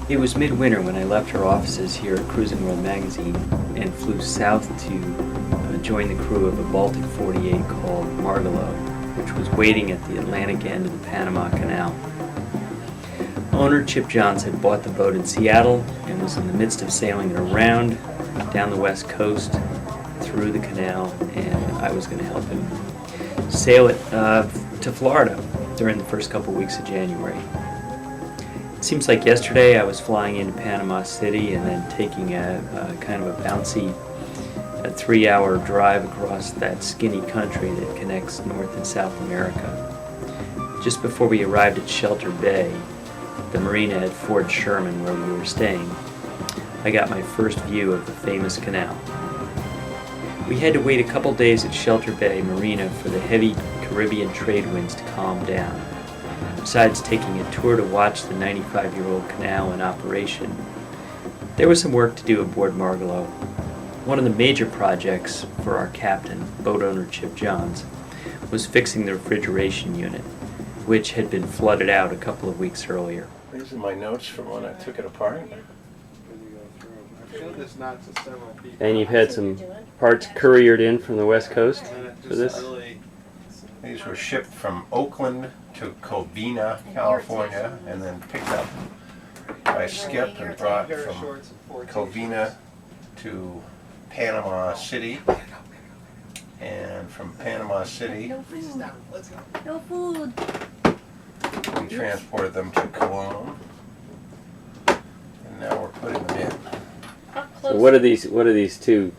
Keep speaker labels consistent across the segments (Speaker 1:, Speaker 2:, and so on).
Speaker 1: It was midwinter when I left our offices here at Cruising World magazine and flew south to join the crew of a Baltic 48 called Margalo, which was waiting at the Atlantic end of the Panama Canal. Owner Chip Johns had bought the boat in Seattle and was in the midst of sailing it around down the west coast through the canal, and I was going to help him sail it to Florida during the first couple weeks of January. It seems like yesterday I was flying into Panama City and then taking a kind of a bouncy 3-hour drive across that skinny country that connects North and South America. Just before we arrived at Shelter Bay, the marina at Fort Sherman where we were staying, I got my first view of the famous canal. We had to wait a couple days at Shelter Bay Marina for the heavy Caribbean trade winds to calm down. Besides taking a tour to watch the 95-year-old canal in operation, there was some work to do aboard Margalo. One of the major projects for our captain, boat owner Chip Johns, was fixing the refrigeration unit, which had been flooded out a couple of weeks earlier.
Speaker 2: These are my notes from when I took it apart.
Speaker 3: And you've had some parts couriered in from the West Coast for this?
Speaker 2: These were shipped from Oakland to Covina, California, and then picked up by Skip and brought from Covina to Panama City, and from Panama City
Speaker 4: No food.
Speaker 2: we transported them to Cologne, and now we're putting them in.
Speaker 3: So what are these two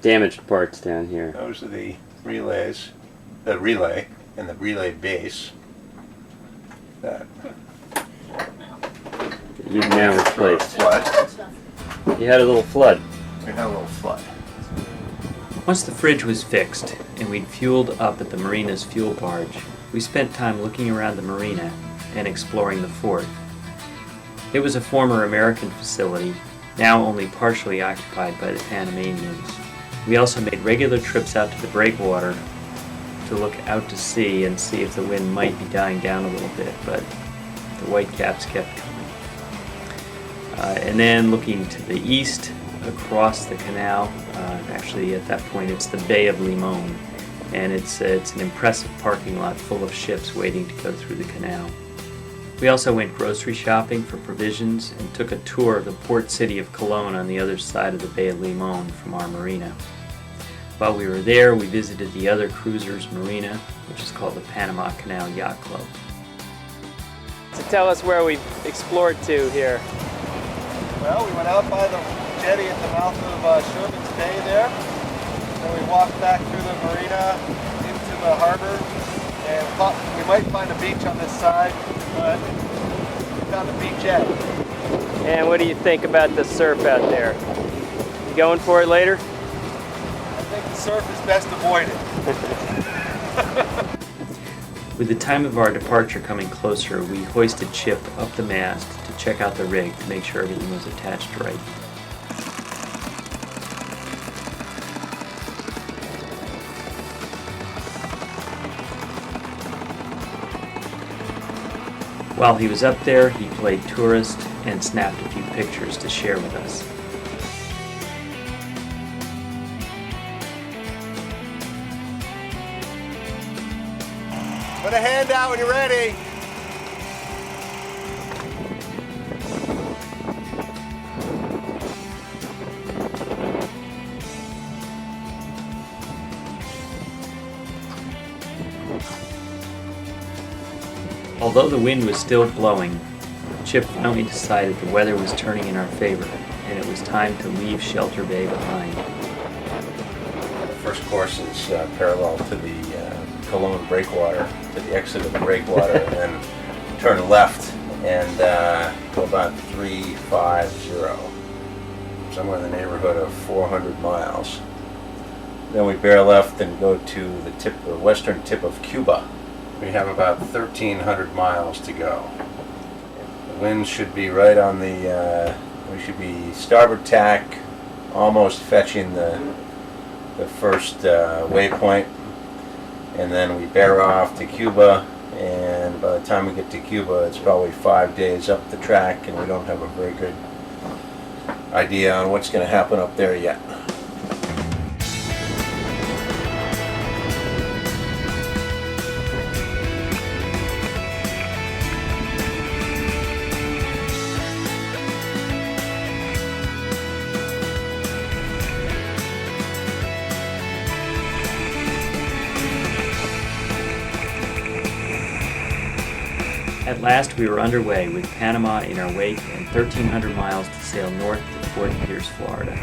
Speaker 3: damaged parts down here?
Speaker 2: Those are the relays, the relay and the relay base that
Speaker 3: You've now replaced.
Speaker 2: flood.
Speaker 3: You had a little flood.
Speaker 2: We had a little flood.
Speaker 1: Once the fridge was fixed and we'd fueled up at the marina's fuel barge, we spent time looking around the marina and exploring the fort. It was a former American facility, now only partially occupied by the Panamanians. We also made regular trips out to the breakwater to look out to sea and see if the wind might be dying down a little bit, but the whitecaps kept coming. And then looking to the east across the canal, actually at that point it's the Bay of Limon, and it's an impressive parking lot full of ships waiting to go through the canal. We also went grocery shopping for provisions and took a tour of the port city of Cologne on the other side of the Bay of Limon from our marina. While we were there, we visited the other cruisers' marina, which is called the Panama Canal Yacht Club.
Speaker 3: So tell us where we explored to here.
Speaker 5: Well, we went out by the jetty at the mouth of Sherman's Bay there. Then we walked back through the marina into the harbor and thought we might find a beach on this side, but we found a beachhead.
Speaker 3: And what do you think about the surf out there? You going for it later?
Speaker 5: I think the surf is best avoided.
Speaker 1: With the time of our departure coming closer, we hoisted Chip up the mast to check out the rig to make sure everything was attached right. While he was up there, he played tourist and snapped a few pictures to share with us.
Speaker 5: Put a hand out when you're ready.
Speaker 1: Although the wind was still blowing, Chip finally decided the weather was turning in our favor, and it was time to leave Shelter Bay behind.
Speaker 2: The first course is parallel to the Cologne breakwater, to the exit of the breakwater, and then turn left and go about 350, somewhere in the neighborhood of 400 miles. Then we bear left and go to the western tip of Cuba. We have about 1,300 miles to go. The wind should be right on the, we should be starboard tack, almost fetching the first waypoint, and then we bear off to Cuba, and and by the time we get to Cuba, it's probably 5 days up the track, and we don't have a very good idea on what's going to happen up there yet.
Speaker 1: At last we were underway with Panama in our wake and 1,300 miles to sail north to Fort Pierce, Florida.